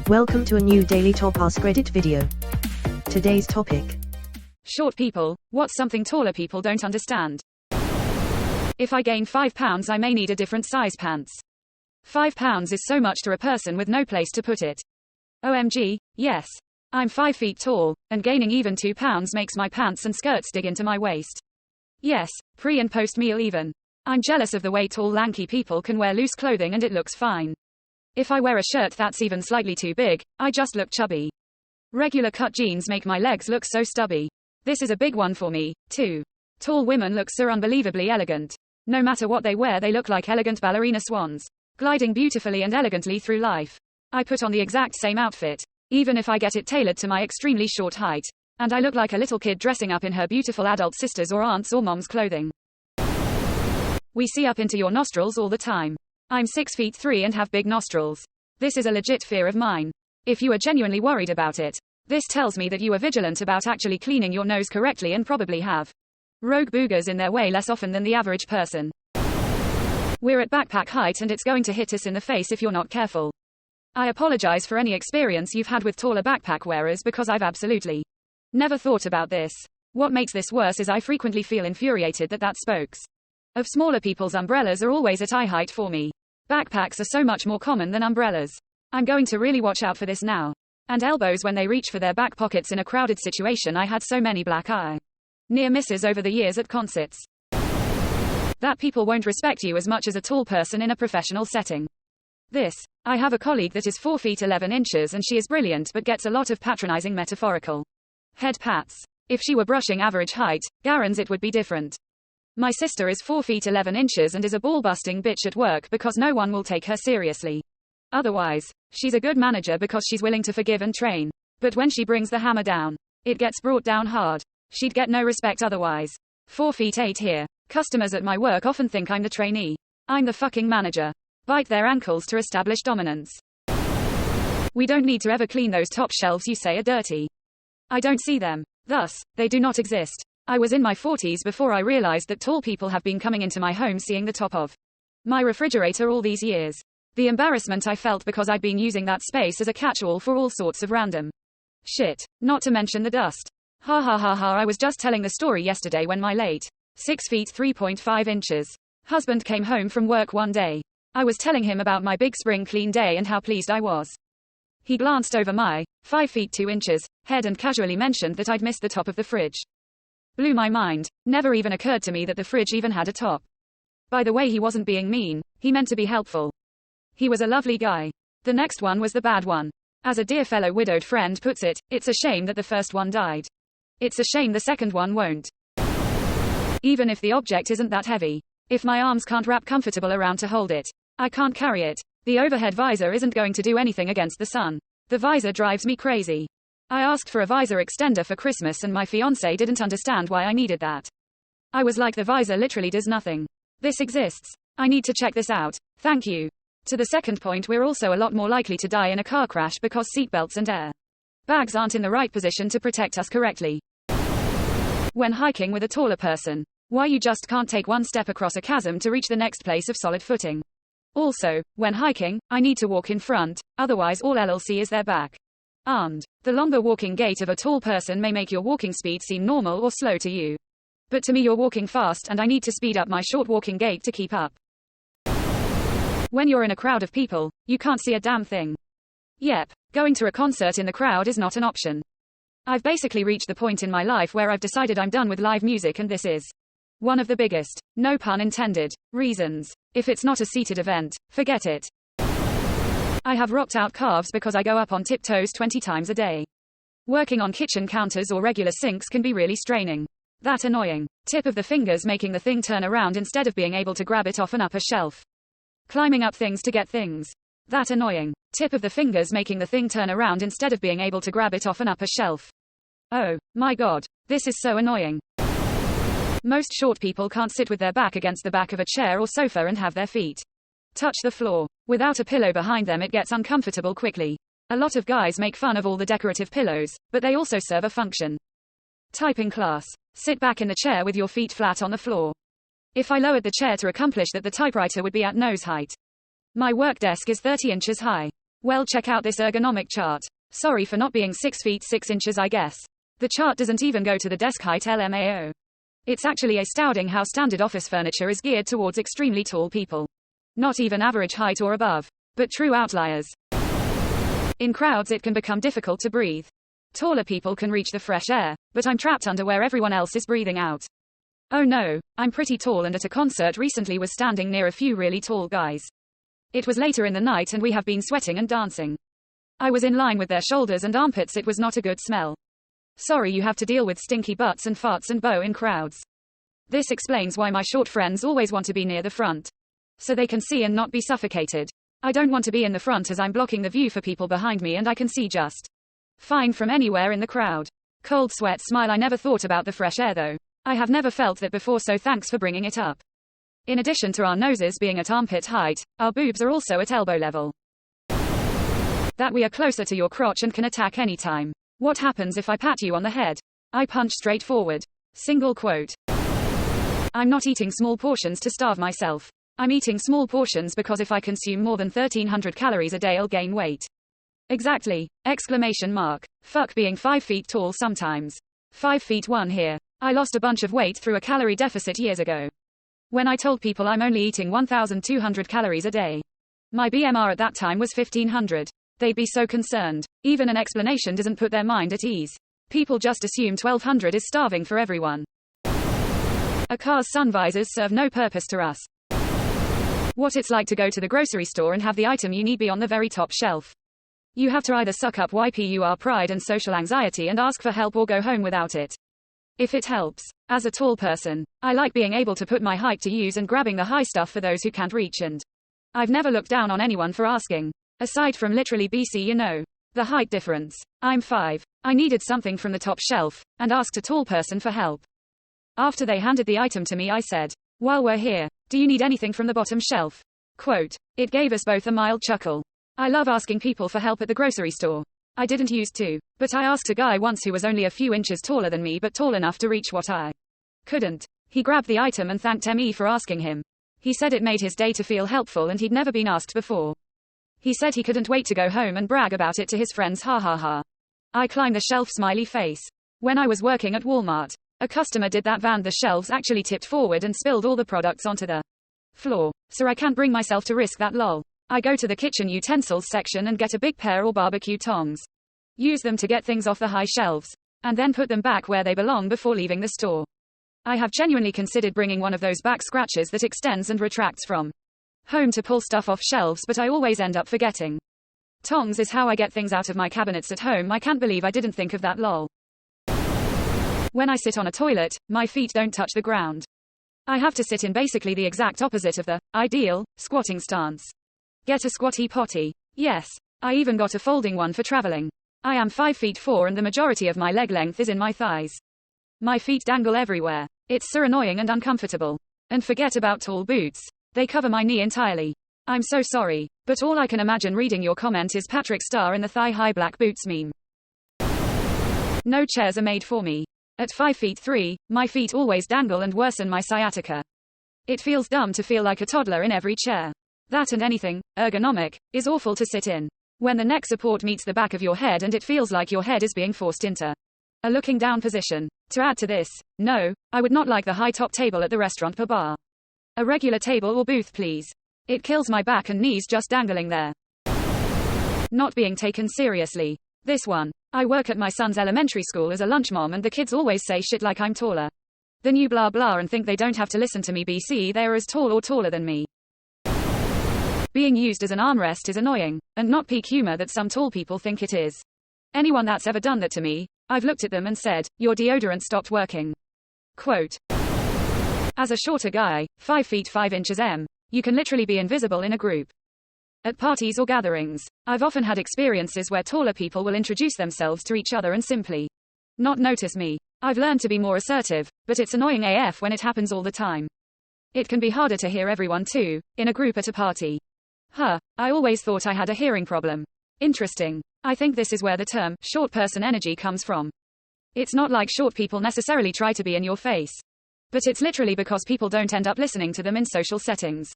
Welcome to a new daily top AskReddit video. Today's topic. Short people, what's something taller people don't understand? If I gain 5 pounds I may need a different size pants. 5 pounds is so much to a person with no place to put it. OMG, yes. I'm 5 feet tall, and gaining even 2 pounds makes my pants and skirts dig into my waist. Yes, pre and post meal even. I'm jealous of the way tall lanky people can wear loose clothing and it looks fine. If I wear a shirt that's even slightly too big, I just look chubby. Regular cut jeans make my legs look so stubby. This is a big one for me, too. Tall women look so unbelievably elegant. No matter what they wear, they look like elegant ballerina swans, gliding beautifully and elegantly through life. I put on the exact same outfit, even if I get it tailored to my extremely short height, and I look like a little kid dressing up in her beautiful adult sister's or aunt's or mom's clothing. We see up into your nostrils all the time. I'm 6'3" and have big nostrils. This is a legit fear of mine. If you are genuinely worried about it, this tells me that you are vigilant about actually cleaning your nose correctly and probably have rogue boogers in there way less often than the average person. We're at backpack height and it's going to hit us in the face if you're not careful. I apologize for any experience you've had with taller backpack wearers because I've absolutely never thought about this. What makes this worse is I frequently feel infuriated that spokes of smaller people's umbrellas are always at eye height for me. Backpacks are so much more common than umbrellas. I'm going to really watch out for this now. And elbows when they reach for their back pockets in a crowded situation. I had so many black eye near misses over the years at concerts. That people won't respect you as much as a tall person in a professional setting. I have a colleague that is 4 feet 11 inches and she is brilliant but gets a lot of patronizing metaphorical head pats. If she were brushing average height, guarans it would be different. My sister is 4 feet 11 inches and is a ball-busting bitch at work because no one will take her seriously. Otherwise, she's a good manager because she's willing to forgive and train. But when she brings the hammer down, it gets brought down hard. She'd get no respect otherwise. 4 feet 8 here. Customers at my work often think I'm the trainee. I'm the fucking manager. Bite their ankles to establish dominance. We don't need to ever clean those top shelves you say are dirty. I don't see them. Thus, they do not exist. I was in my 40s before I realized that tall people have been coming into my home seeing the top of my refrigerator all these years. The embarrassment I felt because I'd been using that space as a catch-all for all sorts of random shit. Not to mention the dust. Ha ha ha ha. I was just telling the story yesterday when my late 6 feet 3.5 inches husband came home from work one day. I was telling him about my big spring clean day and how pleased I was. He glanced over my 5 feet 2 inches head and casually mentioned that I'd missed the top of the fridge. Blew my mind. Never even occurred to me that the fridge even had a top. By the way, he wasn't being mean, he meant to be helpful. He was a lovely guy. The next one was the bad one. As a dear fellow widowed friend puts it, it's a shame that the first one died. It's a shame the second one won't. Even if the object isn't that heavy. If my arms can't wrap comfortable around to hold it, I can't carry it. The overhead visor isn't going to do anything against the sun. The visor drives me crazy. I asked for a visor extender for Christmas and my fiancé didn't understand why I needed that. I was like, the visor literally does nothing. This exists. I need to check this out. Thank you. To the second point, we're also a lot more likely to die in a car crash because seatbelts and air bags aren't in the right position to protect us correctly. When hiking with a taller person, why you just can't take one step across a chasm to reach the next place of solid footing. Also, when hiking, I need to walk in front, otherwise all I'll see is their back. And the longer walking gait of a tall person may make your walking speed seem normal or slow to you. But to me you're walking fast and I need to speed up my short walking gait to keep up. When you're in a crowd of people, you can't see a damn thing. Yep, going to a concert in the crowd is not an option. I've basically reached the point in my life where I've decided I'm done with live music and this is one of the biggest, no pun intended, reasons. If it's not a seated event, forget it. I have rocked out calves because I go up on tiptoes 20 times a day. Working on kitchen counters or regular sinks can be really straining. That annoying. Tip of the fingers making the thing turn around instead of being able to grab it off an upper shelf. Climbing up things to get things. That annoying. Tip of the fingers making the thing turn around instead of being able to grab it off an upper shelf. Oh, my god. This is so annoying. Most short people can't sit with their back against the back of a chair or sofa and have their feet touch the floor. Without a pillow behind them it gets uncomfortable quickly. A lot of guys make fun of all the decorative pillows, but they also serve a function. Typing class. Sit back in the chair with your feet flat on the floor. If I lowered the chair to accomplish that, the typewriter would be at nose height. My work desk is 30 inches high. Well, check out this ergonomic chart. Sorry for not being 6 feet 6 inches, I guess. The chart doesn't even go to the desk height LMAO. It's actually astounding how standard office furniture is geared towards extremely tall people. Not even average height or above, but true outliers. In crowds it can become difficult to breathe. Taller people can reach the fresh air, but I'm trapped under where everyone else is breathing out. Oh no, I'm pretty tall and at a concert recently was standing near a few really tall guys. It was later in the night and we have been sweating and dancing. I was in line with their shoulders and armpits. It was not a good smell. Sorry you have to deal with stinky butts and farts and beau in crowds. This explains why my short friends always want to be near the front. So they can see and not be suffocated. I don't want to be in the front as I'm blocking the view for people behind me and I can see just fine from anywhere in the crowd. Cold sweat smile. I never thought about the fresh air though. I have never felt that before, so thanks for bringing it up. In addition to our noses being at armpit height, our boobs are also at elbow level. That we are closer to your crotch and can attack anytime. What happens if I pat you on the head? I punch straight forward. Single quote. I'm not eating small portions to starve myself. I'm eating small portions because if I consume more than 1300 calories a day I'll gain weight. Exactly! Exclamation mark. Fuck being 5 feet tall sometimes. 5 feet 1 here. I lost a bunch of weight through a calorie deficit years ago. When I told people I'm only eating 1200 calories a day. My BMR at that time was 1500. They'd be so concerned. Even an explanation doesn't put their mind at ease. People just assume 1200 is starving for everyone. A car's sun visors serve no purpose to us. What it's like to go to the grocery store and have the item you need be on the very top shelf. You have to either suck up YPUR pride and social anxiety and ask for help or go home without it. If it helps. As a tall person, I like being able to put my height to use and grabbing the high stuff for those who can't reach, and I've never looked down on anyone for asking. Aside from literally BC, you know. The height difference. I'm 5. I needed something from the top shelf, and asked a tall person for help. After they handed the item to me I said, while we're here, do you need anything from the bottom shelf? Quote. It gave us both a mild chuckle. I love asking people for help at the grocery store. I didn't used to, but I asked a guy once who was only a few inches taller than me but tall enough to reach what I couldn't. He grabbed the item and thanked me for asking him. He said it made his day to feel helpful and he'd never been asked before. He said he couldn't wait to go home and brag about it to his friends. Ha ha ha. I climbed the shelf, smiley face. When I was working at Walmart, a customer did that and the shelves actually tipped forward and spilled all the products onto the floor. So I can't bring myself to risk that, lol. I go to the kitchen utensils section and get a big pair or barbecue tongs. Use them to get things off the high shelves. And then put them back where they belong before leaving the store. I have genuinely considered bringing one of those back scratchers that extends and retracts from home to pull stuff off shelves, but I always end up forgetting. Tongs is how I get things out of my cabinets at home. I can't believe I didn't think of that, lol. When I sit on a toilet, my feet don't touch the ground. I have to sit in basically the exact opposite of the ideal squatting stance. Get a squatty potty. Yes. I even got a folding one for traveling. I am 5 feet 4 and the majority of my leg length is in my thighs. My feet dangle everywhere. It's so annoying and uncomfortable. And forget about tall boots. They cover my knee entirely. I'm so sorry, but all I can imagine reading your comment is Patrick Star in the thigh-high black boots meme. No chairs are made for me. At 5 feet 3, my feet always dangle and worsen my sciatica. It feels dumb to feel like a toddler in every chair. That and anything ergonomic is awful to sit in. When the neck support meets the back of your head and it feels like your head is being forced into a looking down position. To add to this, no, I would not like the high top table at the restaurant per bar. A regular table or booth, please. It kills my back and knees just dangling there. Not being taken seriously. This one. I work at my son's elementary school as a lunch mom and the kids always say shit like I'm taller than you blah blah and think they don't have to listen to me BC they are as tall or taller than me. Being used as an armrest is annoying, and not peak humor that some tall people think it is. Anyone that's ever done that to me, I've looked at them and said, your deodorant stopped working. Quote. As a shorter guy, 5 feet 5 inches you can literally be invisible in a group. At parties or gatherings, I've often had experiences where taller people will introduce themselves to each other and simply not notice me. I've learned to be more assertive, but it's annoying AF when it happens all the time. It can be harder to hear everyone too, in a group at a party. I always thought I had a hearing problem. Interesting. I think this is where the term short person energy comes from. It's not like short people necessarily try to be in your face. But it's literally because people don't end up listening to them in social settings.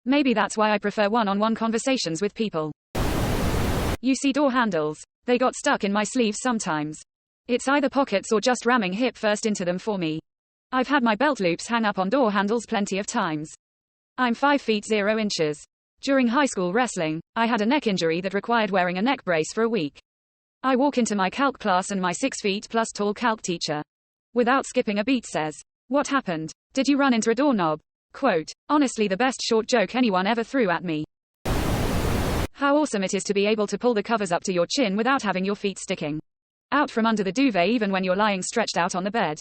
Maybe that's why I prefer one-on-one conversations with people. You see door handles? They got stuck in my sleeves sometimes. It's either pockets or just ramming hip first into them for me. I've had my belt loops hang up on door handles plenty of times. I'm 5 feet 0 inches. During high school wrestling, I had a neck injury that required wearing a neck brace for a week. I walk into my calc class and my 6 feet plus tall calc teacher, without skipping a beat, says, "What happened? Did you run into a doorknob?" Quote, honestly the best short joke anyone ever threw at me. How awesome it is to be able to pull the covers up to your chin without having your feet sticking out from under the duvet even when you're lying stretched out on the bed.